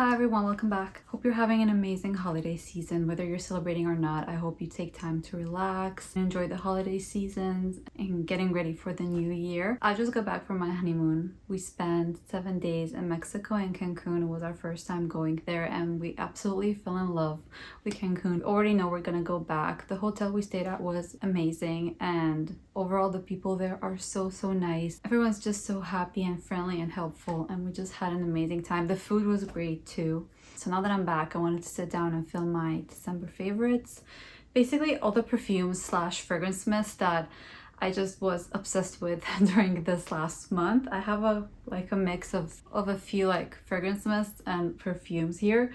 Hi everyone, welcome back. Hope you're having an amazing holiday season. Whether you're celebrating or not, I hope you take time to relax and enjoy the holiday seasons and getting ready for the new year. I just got back from my honeymoon. We spent 7 days in Mexico and Cancun. It was our first time going there and we absolutely fell in love with Cancun. We already know we're gonna go back. The hotel we stayed at was amazing and overall the people there are so nice. Everyone's just so happy and friendly and helpful and we just had an amazing time. The food was great too. So now that I'm back, I wanted to sit down and film my December favorites. Basically all the perfumes slash fragrance mists that I just was obsessed with during this last month. I have a mix of a few fragrance mists and perfumes here.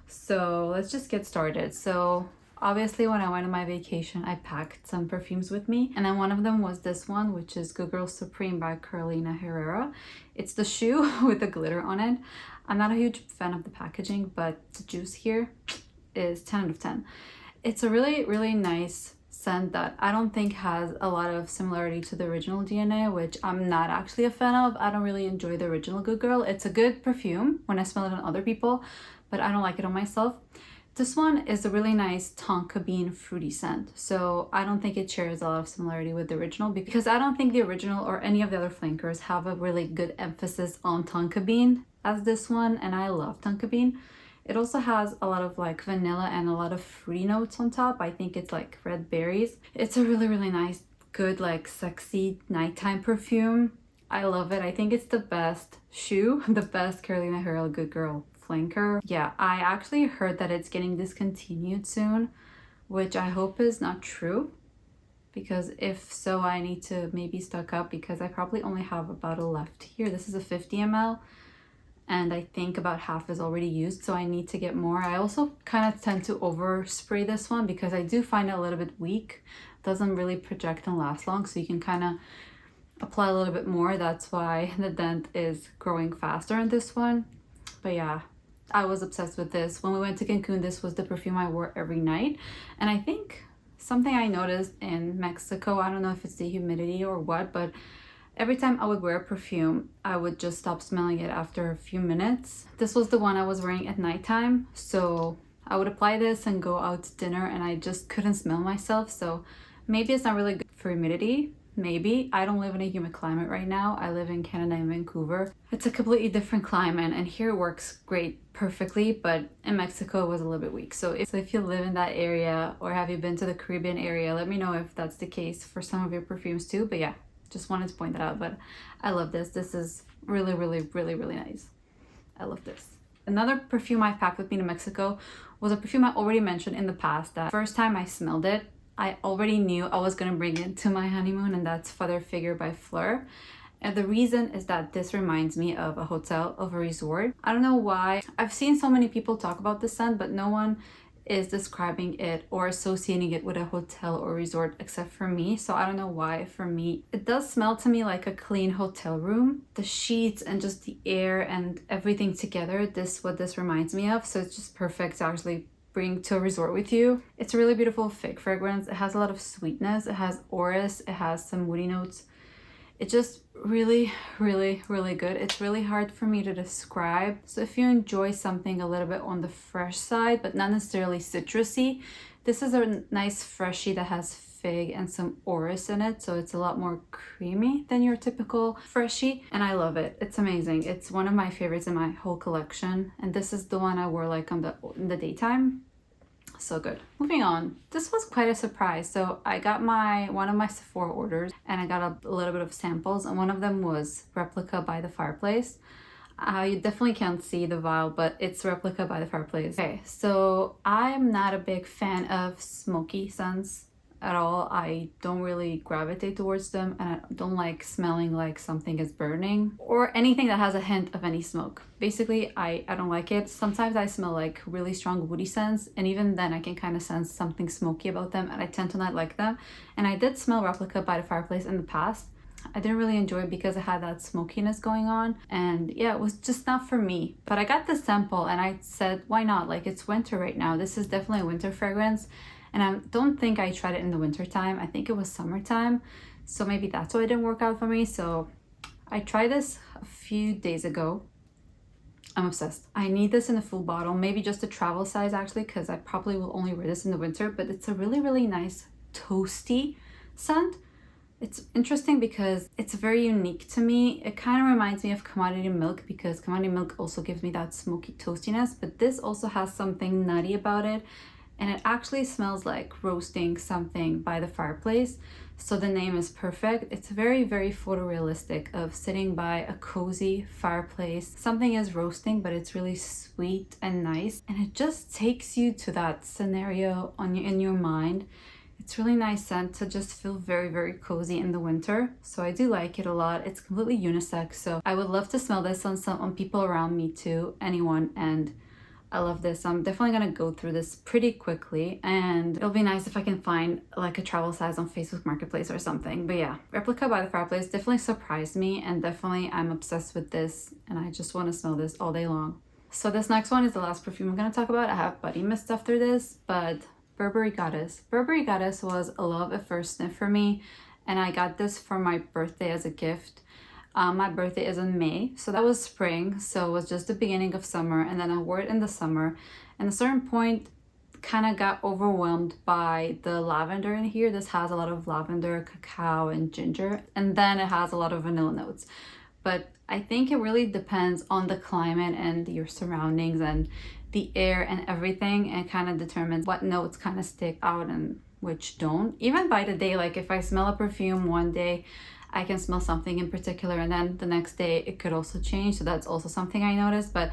So let's just get started. So obviously when I went on my vacation, I packed some perfumes with me. And then one of them was this one, which is Good Girl Supreme by Herrera. It's the shoe with the glitter on it. I'm not a huge fan of the packaging, but the juice here is 10 out of 10. It's a really nice scent that I don't think has a lot of similarity to the original DNA, which I'm not actually a fan of. I don't really enjoy the original Good Girl. It's a good perfume when I smell it on other people, but I don't like it on myself. This one is a really nice tonka bean fruity scent. So I don't think it shares a lot of similarity with the original because I don't think the original or any of the other flankers have a really good emphasis on tonka bean as this one, and I love tonka bean. It also has a lot of vanilla and a lot of fruity notes on top. I think it's red berries. It's a really nice, good, sexy nighttime perfume. I love it. I think it's the best shoe, the best Carolina Herrera Good Girl flanker. Yeah, I actually heard that it's getting discontinued soon, which I hope is not true, because if so, I need to maybe stock up because I probably only have a bottle left here. This is a 50 ml and I think about half is already used, so I need to get more. I also kind of tend to overspray this one because I do find it a little bit weak. It doesn't really project and last long, so you can kind of apply a little bit more. That's why the dent is growing faster in this one. But yeah, I was obsessed with this. When we went to Cancun, this was the perfume I wore every night. And I think something I noticed in Mexico, I don't know if it's the humidity or what, but every time I would wear a perfume, I would just stop smelling it after a few minutes. This was the one I was wearing at nighttime. So I would apply this and go out to dinner and I just couldn't smell myself. So maybe it's not really good for humidity. Maybe. I don't live in a humid climate right now. I live in Canada and Vancouver. It's a completely different climate and here it works great, perfectly, but in Mexico it was a little bit weak. So if you live in that area or have you been to the Caribbean area, let me know if that's the case for some of your perfumes too. But yeah, just wanted to point that out. But I love this. This is really nice. I love this. Another perfume I packed with me to Mexico was a perfume I already mentioned in the past. That first time I smelled it, I already knew I was gonna bring it to my honeymoon, and that's Father Figure by Phlur. And the reason is that this reminds me of a hotel, of a resort. I don't know why. I've seen so many people talk about this scent, but no one is describing it or associating it with a hotel or resort except for me. So I don't know why. For me, it does smell to me like a clean hotel room. The sheets and just the air and everything together, what this reminds me of. So it's just perfect to actually bring to a resort with you. It's a really beautiful fig fragrance. It has a lot of sweetness. It has orris. It has some woody notes. It's just really good. It's really hard for me to describe. So if you enjoy something a little bit on the fresh side, but not necessarily citrusy, this is a nice freshie that has fig and some orris in it. So it's a lot more creamy than your typical freshie. And I love it. It's amazing. It's one of my favorites in my whole collection. And this is the one I wore in the daytime. So good. Moving on. This was quite a surprise. So I got one of my Sephora orders and I got a little bit of samples, and one of them was Replica by the Fireplace. You definitely can't see the vial, but it's Replica by the Fireplace. Okay, so I'm not a big fan of smoky scents at all. I don't really gravitate towards them, and I don't like smelling like something is burning or anything that has a hint of any smoke. Basically, I don't like it. Sometimes I smell like really strong woody scents, and even then I can kind of sense something smoky about them, and I tend to not like them. And I did smell Replica by the Fireplace in the past. I didn't really enjoy it because it had that smokiness going on, and yeah, it was just not for me. But I got the sample and I said, why not? Like, it's winter right now. This is definitely a winter fragrance. And I don't think I tried it in the winter time. I think it was summertime. So maybe that's why it didn't work out for me. So I tried this a few days ago. I'm obsessed. I need this in a full bottle, maybe just a travel size actually, because I probably will only wear this in the winter, but it's a really, really nice toasty scent. It's interesting because it's very unique to me. It kind of reminds me of commodity milk because commodity milk also gives me that smoky toastiness, but this also has something nutty about it. And it actually smells like roasting something by the fireplace. So the name is perfect. It's very, very photorealistic of sitting by a cozy fireplace. Something is roasting, but it's really sweet and nice. And it just takes you to that scenario in your mind. It's really nice scent to just feel very, very cozy in the winter. So I do like it a lot. It's completely unisex. So I would love to smell this on people around me too, anyone. And I love this. I'm definitely gonna go through this pretty quickly, and it'll be nice if I can find like a travel size on Facebook Marketplace or something. But yeah, Replica by the Fireplace definitely surprised me, and definitely I'm obsessed with this and I just want to smell this all day long. So this next one is the last perfume I'm gonna talk about. I have body mist after this, but Burberry Goddess. Burberry Goddess was a love at first sniff for me, and I got this for my birthday as a gift. My birthday is in May, so that was spring, so it was just the beginning of summer, and then I wore it in the summer, and at a certain point kind of got overwhelmed by the lavender in here. This has a lot of lavender, cacao, and ginger, and then it has a lot of vanilla notes. But I think it really depends on the climate and your surroundings and the air and everything, and kind of determines what notes kind of stick out and which don't. Even by the day, like if I smell a perfume one day, I can smell something in particular, and then the next day it could also change. So that's also something I noticed. But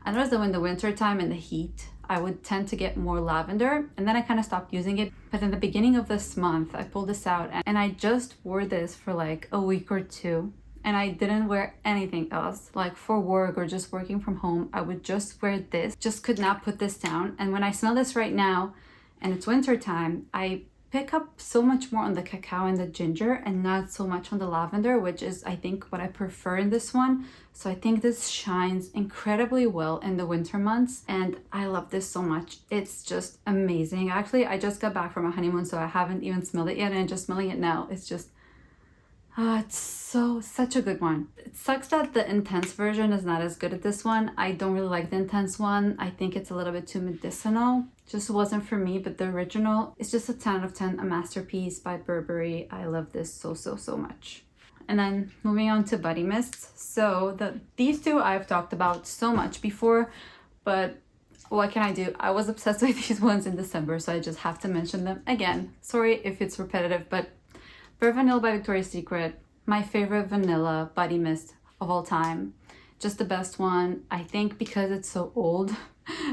I noticed that in the winter time and the heat, I would tend to get more lavender, and then I kind of stopped using it. But in the beginning of this month, I pulled this out and I just wore this for like a week or two, and I didn't wear anything else. Like for work or just working from home, I would just wear this, just could not put this down. And when I smell this right now and it's winter time, I pick up so much more on the cacao and the ginger and not so much on the lavender, which is I think what I prefer in this one. So I think this shines incredibly well in the winter months, and I love this so much. It's just amazing. Actually, I just got back from a honeymoon, so I haven't even smelled it yet, and just smelling it now, it's just it's such a good one. It sucks that the intense version is not as good as this one. I don't really like the intense one. I think it's a little bit too medicinal. Just wasn't for me, but the original is just a 10 out of 10, a masterpiece by Burberry. I love this so much. And then moving on to body mists. So these two I've talked about so much before, but what can I do? I was obsessed with these ones in December, so I just have to mention them again. Sorry if it's repetitive, but Bare Vanilla by Victoria's Secret, my favorite vanilla body mist of all time. Just the best one, I think, because it's so old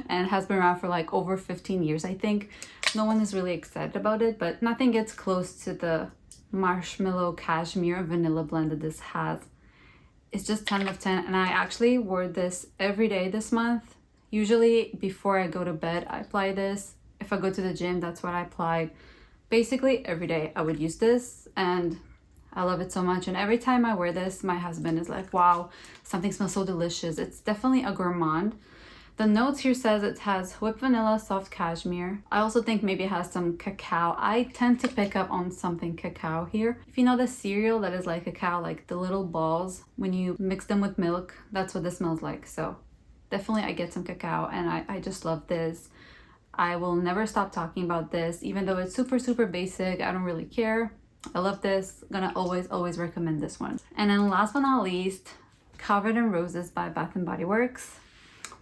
and has been around for like over 15 years. I think no one is really excited about it, but nothing gets close to the marshmallow cashmere vanilla blend that this has. It's just 10 out of 10, and I actually wore this every day this month. Usually before I go to bed, I apply this. If I go to the gym, that's what I apply. Basically every day I would use this, and I love it so much. And every time I wear this, my husband is like, wow, something smells so delicious. It's definitely a gourmand. The notes here says it has whipped vanilla, soft cashmere. I also think maybe it has some cacao. I tend to pick up on something cacao here. If you know the cereal that is like cacao, like the little balls, when you mix them with milk, that's what this smells like. So definitely I get some cacao, and I just love this. I will never stop talking about this, even though it's super basic. I don't really care. I love this. Gonna always recommend this one. And then last but not least, Covered in Roses by Bath & Body Works.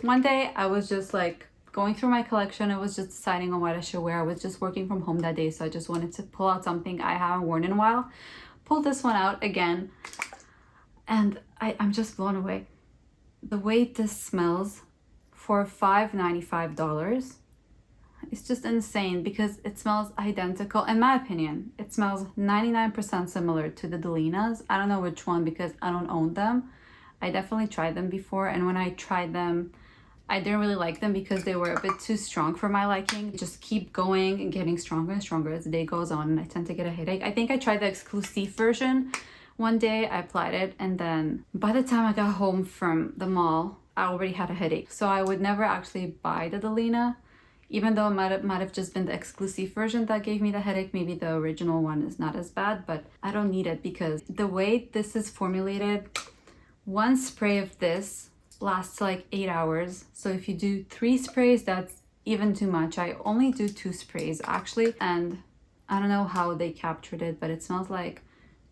One day I was just like going through my collection. I was just deciding on what I should wear. I was just working from home that day, so I just wanted to pull out something I haven't worn in a while. Pulled this one out again, and I'm just blown away. The way this smells for $5.95. It's just insane because it smells identical. In my opinion, it smells 99% similar to the Delinas. I don't know which one because I don't own them. I definitely tried them before, and when I tried them, I didn't really like them because they were a bit too strong for my liking. They just keep going and getting stronger and stronger as the day goes on, and I tend to get a headache. I think I tried the exclusive version one day. I applied it, and then by the time I got home from the mall, I already had a headache. So I would never actually buy the Delina. Even though it might have just been the exclusive version that gave me the headache, maybe the original one is not as bad, but I don't need it because the way this is formulated, one spray of this lasts like 8 hours. So if you do 3 sprays, that's even too much. I only do 2 sprays actually, and I don't know how they captured it, but it smells like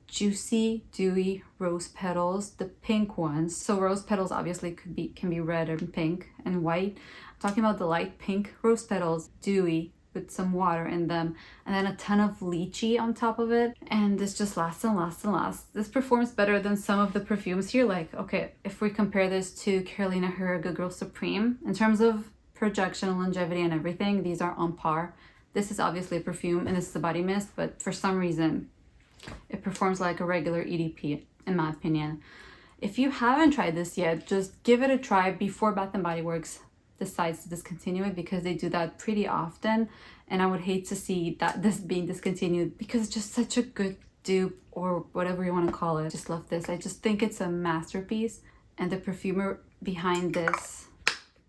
juicy, dewy rose petals, the pink ones. So rose petals obviously can be red and pink and white. I'm talking about the light pink rose petals, dewy with some water in them, and then a ton of lychee on top of it. And this just lasts and lasts and lasts. This performs better than some of the perfumes here. Like, okay, if we compare this to Carolina Herrera Good Girl Supreme, in terms of projection, longevity, and everything, these are on par. This is obviously a perfume and this is a body mist, but for some reason, it performs like a regular EDP, in my opinion. If you haven't tried this yet, just give it a try before Bath & Body Works decides to discontinue it, because they do that pretty often, and I would hate to see that this being discontinued because it's just such a good dupe, or whatever you want to call it. Just love this. I just think it's a masterpiece, and the perfumer behind this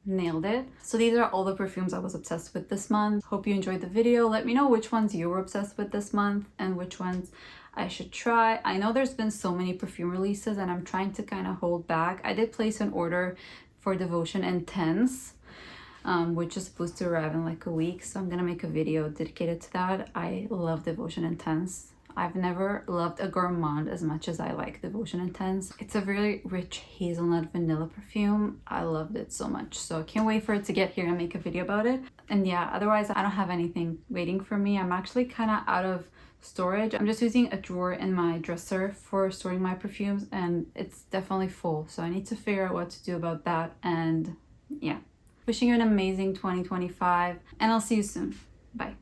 nailed it. So these are all the perfumes I was obsessed with this month. Hope you enjoyed the video. Let me know which ones you were obsessed with this month and which ones I should try. I know there's been so many perfume releases and I'm trying to kind of hold back. I did place an order for Devotion Intense, which is supposed to arrive in like a week, so I'm gonna make a video dedicated to that. I love Devotion Intense. I've never loved a gourmand as much as I like Devotion Intense. It's a really rich hazelnut vanilla perfume. I loved it so much, so I can't wait for it to get here and make a video about it. And yeah, otherwise I don't have anything waiting for me. I'm actually kind of out of storage. I'm just using a drawer in my dresser for storing my perfumes, and it's definitely full, so I need to figure out what to do about that. And yeah, wishing you an amazing 2025, and I'll see you soon. Bye.